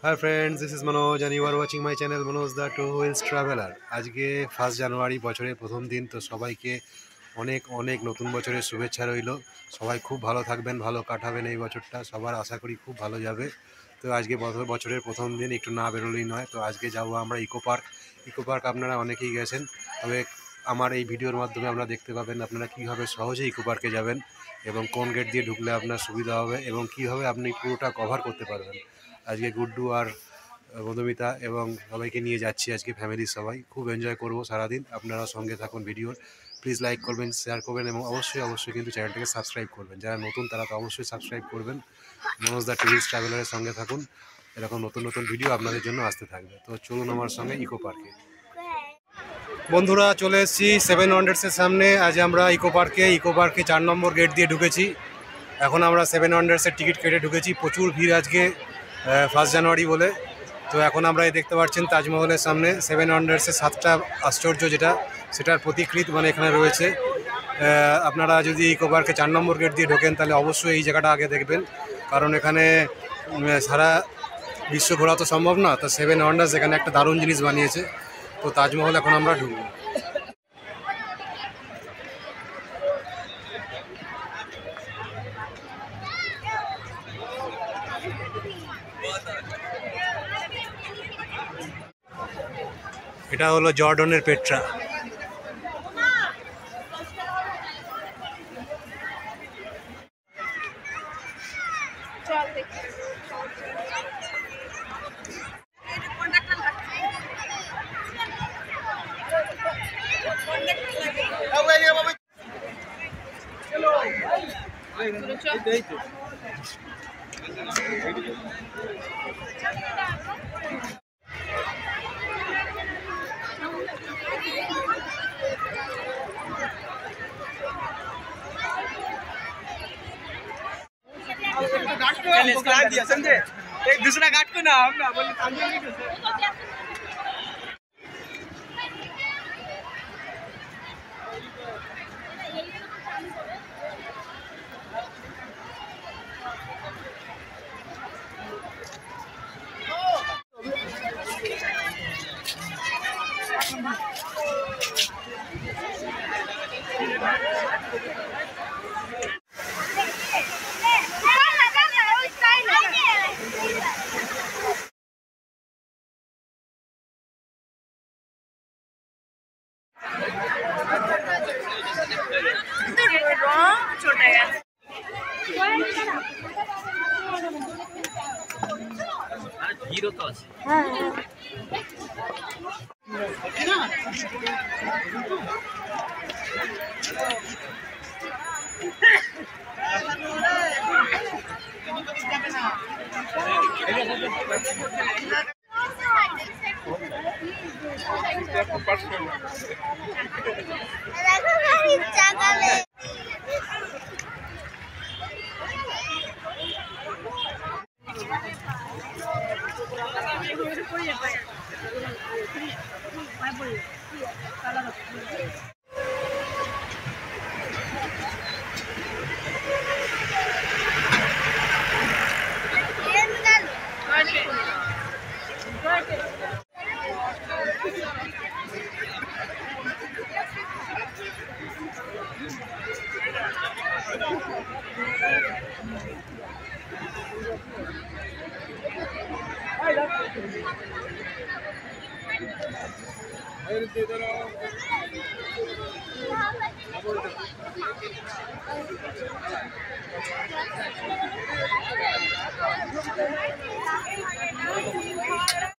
Hi friends, this is Manoj and you are watching my channel Manoj the Two Wheels Traveler. আজকে 1 জানুয়ারি বছরের প্রথম দিন, তো সবাইকে অনেক অনেক নতুন বছরের শুভেচ্ছা রইল। সবাই খুব ভালো থাকবেন, ভালো কাটাবেন এই বছরটা, সবার আশা করি খুব ভালো যাবে। তো আজকে বছরের প্রথম দিন, একটু না বেরোলেই নয়। তো আজকে যাব আমরা ইকো পার্ক আপনারা অনেকেই গেছেন, তবে আমার এই ভিডিওর মাধ্যমে আপনারা দেখতে পাবেন আপনারা কীভাবে সহজে ইকো পার্কে যাবেন এবং কোন গেট দিয়ে ঢুকলে আপনার সুবিধা হবে এবং কীভাবে আপনি পুরোটা কভার করতে পারবেন। আজকে গুড্ডু আর মধুমিতা এবং সবাইকে নিয়ে যাচ্ছি, আজকে ফ্যামিলির সবাই খুব এনজয় করবো সারাদিন। আপনারা সঙ্গে থাকুন ভিডিওর, প্লিজ লাইক করবেন, শেয়ার করবেন এবং অবশ্যই কিন্তু চ্যানেলটাকে সাবস্ক্রাইব করবেন। যারা নতুন তারা তো অবশ্যই সাবস্ক্রাইব করবেন। মনোজ দ্য টুরিস্ট ট্রাভেলারের সঙ্গে থাকুন, এরকম নতুন নতুন ভিডিও আপনাদের জন্য আসতে থাকবে। তো চলুন আমার সঙ্গে ইকো পার্কে। বন্ধুরা, চলে এসেছি 7 ওয়ান্ডার্সের সামনে। আজ আমরা ইকো পার্কে 4 নম্বর গেট দিয়ে ঢুকেছি। এখন আমরা 7 ওয়ান্ডার্সের টিকিট কেটে ঢুকেছি। প্রচুর ভিড় আজকে 1 জানুয়ারি বলে। তো এখন আমরা এই দেখতে পাচ্ছেন তাজমহলের সামনে 7 ওয়ান্ডার্সের 7টা আশ্চর্য সেটার প্রতিকৃতি মানে এখানে রয়েছে। আপনারা যদি ইকো পার্কে 4 নম্বর গেট দিয়ে ঢোকেন তাহলে অবশ্যই এই জায়গাটা আগে দেখবেন, কারণ এখানে সারা বিশ্ব ঘোরা তো সম্ভব না। তো 7 ওয়ান্ডার্স এখানে একটা দারুণ জিনিস বানিয়েছে। তো তাজমহল এখন আমরা ঢুকবো। এটা হলো জর্ডনের পেট্রা। दिया समझे, एक दूसरा घाट को ना हम ना बोले हीरो तो আছে